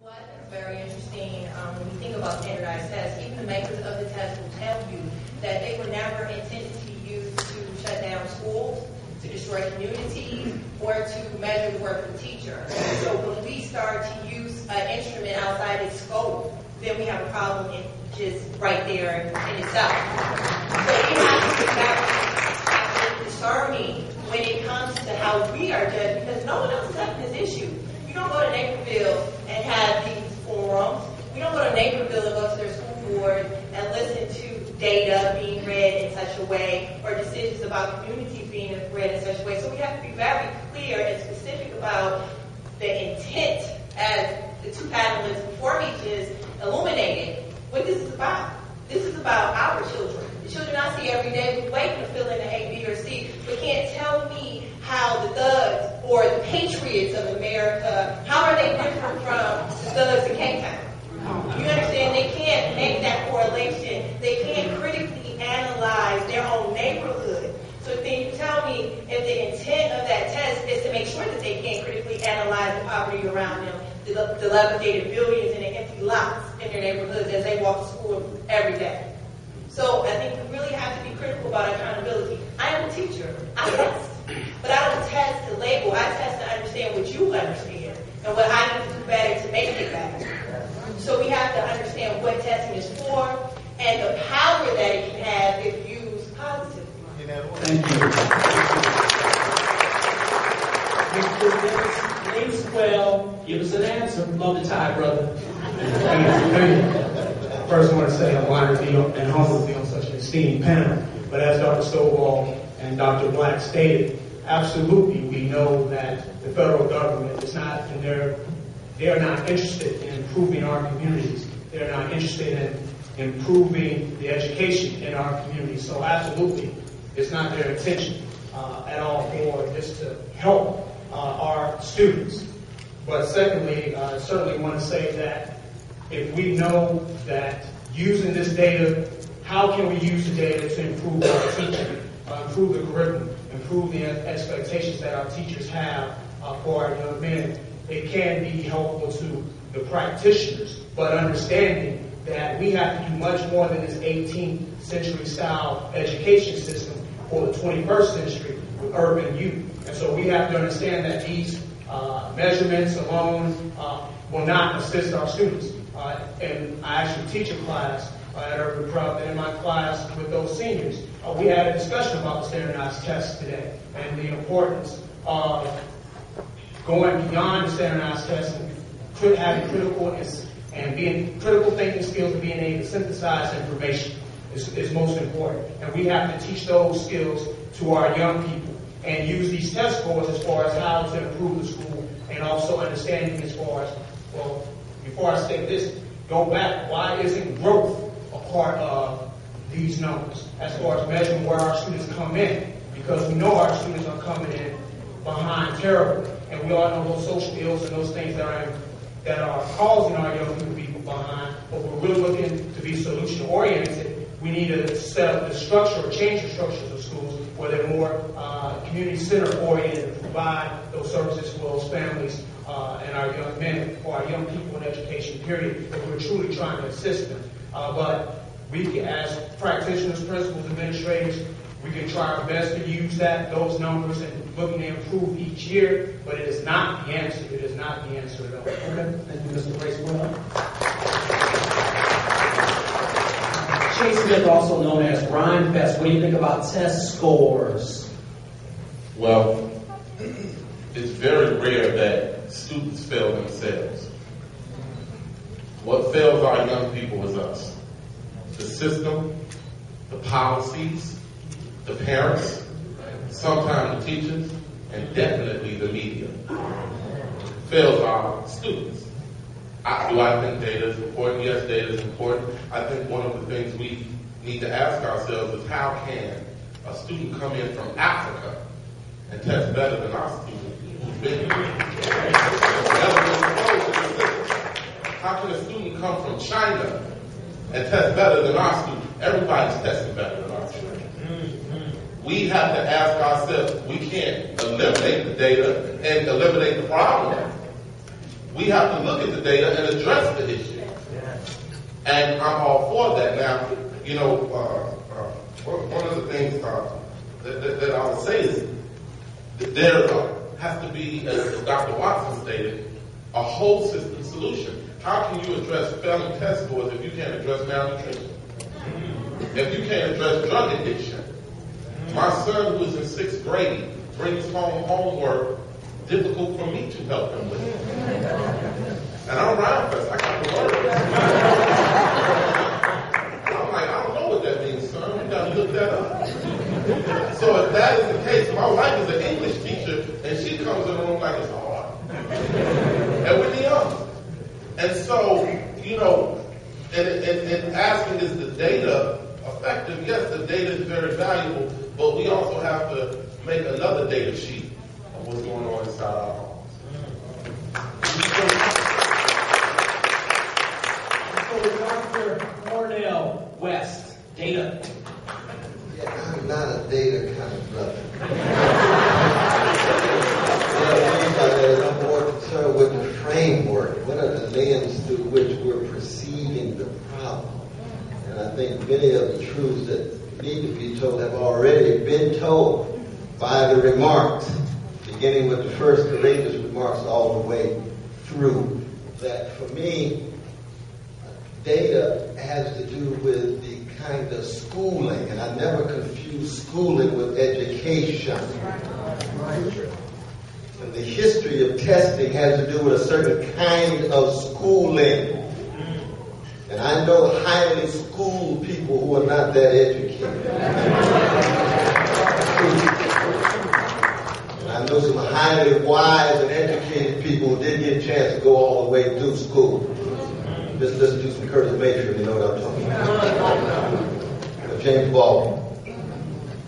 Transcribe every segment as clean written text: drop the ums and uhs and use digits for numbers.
Well, I think it's very interesting when you think about standardized tests. Even the makers of the test will tell you that they were never intended to be used to shut down schools, to destroy communities, or to measure the work of the teacher. So when we start to use an instrument outside its scope, then we have a problem just right there in itself. So we have to be very discerning when it comes to how we are judged, because no one else is having this issue. You don't go to Naperville and have these forums. We don't go to Naperville and go to their school board and listen to data being read in such a way or decisions about communities being read in such a way. So we have to be very clear and specific about the intent, as the two panelists before me just illuminated what this is about. This is about our children. The children I see every day who wait to fill in the A, B, or C, but can't tell me how the thugs or the patriots of America, how are they different from the thugs in Cape Town? You understand? They can't make that correlation. They can't critically analyze their own neighborhood. So then you tell me if the intent of that test is to make sure that they can't critically analyze the poverty around them, the dilapidated buildings and the empty lots in their neighborhoods as they walk to school every day. So I think we really have to be critical about accountability. I am a teacher. I test. But I don't test to label. I test to understand what you understand and what I need to do better to make it better. So we have to understand what testing is for and the power that it can have if used positively. Thank you. Mr. Dennis Well, give us an answer. Blow the tie, brother. First, I want to say I'm honored to be and humbled to be on such an esteemed panel. But as Dr. Stovall and Dr. Black stated, absolutely we know that the federal government is not in they are not interested in improving our communities. They're not interested in improving the education in our communities. So absolutely, it's not their intention at all for this to help our students. But secondly, I certainly want to say that if we know that using this data, how can we use the data to improve our teaching, improve the curriculum, improve the expectations that our teachers have for our young men? It can be helpful to the practitioners, but understanding that we have to do much more than this 18th century style education system for the 21st century with urban youth. And so we have to understand that these measurements alone will not assist our students. And I actually teach a class at Urban Prep, and in my class with those seniors, we had a discussion about the standardized tests today and the importance of going beyond the standardized tests and having critical and being critical thinking skills and being able to synthesize information is most important. And we have to teach those skills to our young people and use these test scores as far as how to improve the school and also understanding as far as, well, before I say this, go back, why isn't growth a part of these numbers as far as measuring where our students come in? Because we know our students are coming in behind terribly. And we all know those social ills and those things that are causing our young people to be behind. But we're really looking to be solution oriented. We need to set up the structure or change the structures of schools where they're more community center oriented and provide those services for those families and our young men or our young people in education, period, if we're truly trying to assist them. But we, as practitioners, principals, administrators, we can try our best to use those numbers and looking to improve each year, but it is not the answer. It is not the answer at all. Okay. Thank you, Mr. Bracewell. Chase Smith, also known as Rhymefest. What do you think about test scores? Well, it's very rare that students fail themselves. What fails our young people is us. The system, the policies, the parents, sometimes the teachers, and definitely the media. Fails our students. Do I think data is important? Yes, data is important. I think one of the things we need to ask ourselves is how can a student come in from Africa and test better than our student who's been here? How can a student come from China and test better than our student? Everybody's testing better than our student. We have to ask ourselves, we can't eliminate the data and eliminate the problem. we have to look at the data and address the issue. And I'm all for that. Now, you know, one of the things that I would say is that there has to be, as Dr. Watson stated, a whole system solution. How can you address failing test scores if you can't address malnutrition? If you can't address drug addiction? My son, who is in 6th grade, brings home homework difficult for me to help him with. And I'm Rhymefest, I got to learn. I'm like, I don't know what that means, son. We got to look that up. So if that is the case, my wife is an English teacher, and she comes in the room like it's hard. And we're young. And so, you know, and asking, is the data effective? Yes, the data is very valuable, but we also have to make another data sheet of what's going on inside our homes. So Dr. Cornell West, data. Yeah, I'm not a data kind of brother. I'm more concerned with the framework. What are the lens through which we're perceiving the problem? And I think many of the truths that need to be told have already been told by the remarks, beginning with the first courageous remarks all the way through. That for me, data has to do with the kind of schooling, and I never confuse schooling with education. And the history of testing has to do with a certain kind of schooling. And I know highly schooled people who are not that educated. And I know some highly wise and educated people who didn't get a chance to go all the way through school. Let's do some Curtis Mayfield, you know what I'm talking about. James Baldwin.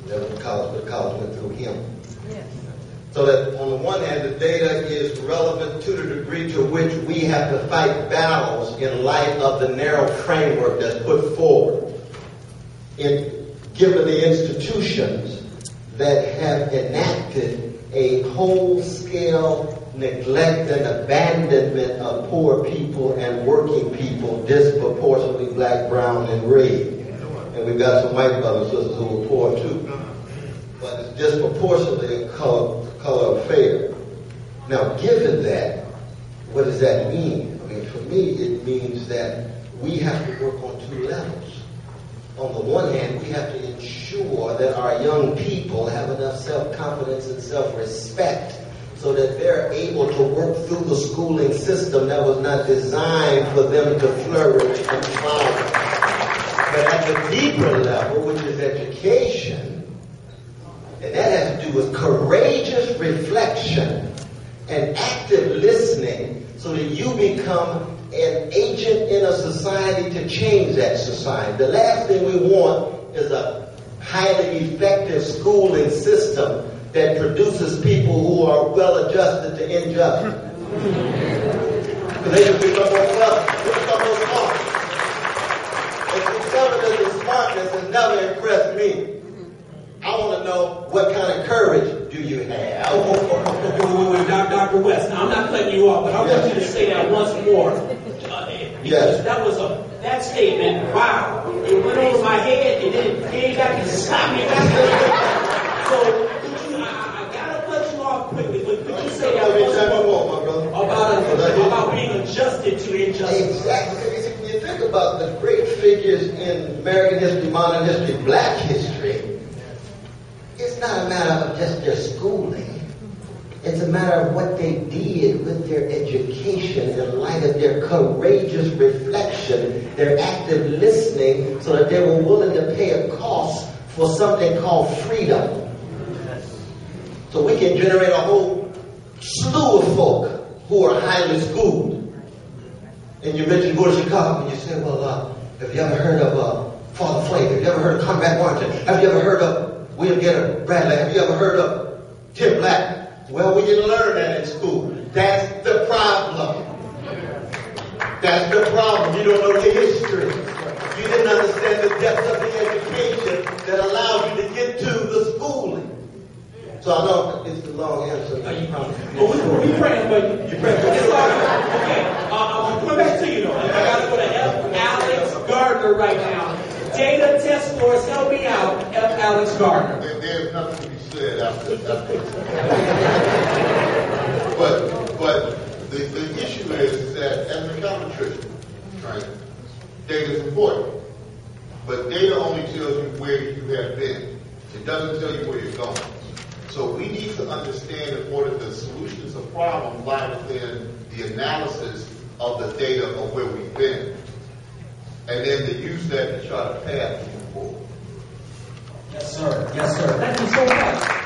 Never went to college, but college went through him. So that on the one hand, the data is relevant to the degree to which we have to fight battles in light of the narrow framework that's put forward. Given the institutions that have enacted a whole-scale neglect and abandonment of poor people and working people, disproportionately black, brown, and red. And we've got some white brothers and sisters who are poor too. But it's disproportionately a color affair. Now, given that, what does that mean? I mean, for me, it means that we have to work on two levels. On the one hand, we have to ensure that our young people have enough self-confidence and self-respect so that they're able to work through the schooling system that was not designed for them to flourish and flower. But at the deeper level, which is education, and that has to do with courageous reflection and active listening so that you become an agent in a society to change that society. The last thing we want is a highly effective schooling system that produces people who are well-adjusted to injustice. Because they just become more clever, they become more smart. And the cleverness and smartness has never impressed me. I want to know what kind of courage do you have? Wait, Dr. West, now I'm not cutting you off, but I want you to say that once more. Because that statement, wow, it went over my head and then it came back and slapped me back. So, I gotta cut you off quickly, but could you say that once more about being adjusted to injustice? Exactly. When you think about the great figures in American history, modern history, black history, it's not a matter of just their schooling. It's a matter of what they did with their education in light of their courageous reflection, their active listening, so that they were willing to pay a cost for something called freedom. So we can generate a whole slew of folk who are highly schooled. And you mentioned go to Chicago and you say, well, have you ever heard of Father Flavor? Have you ever heard of Conrad Warrington? Have you ever heard of William Getter Bradley? Have you ever heard of Tim Black? Well, we didn't learn that in school. That's the problem. That's the problem. You don't know the history. You didn't understand the depth of the education that allowed you to get to the schooling. So I know it's the long answer. Well, we praying, but you're praying. Okay, I'm coming back to you though. I gotta go to F. Alex Gardner right now. Data test scores, help me out, F. Alex Gardner. There's nothing to be said after But the issue is that as a competition, right, data is important. But data only tells you where you have been. It doesn't tell you where you're going. So we need to understand in order the solutions of problems lie within the analysis of the data of where we've been. And then to use that to try to path moving forward. Yes, sir. Yes, sir. Thank you so much.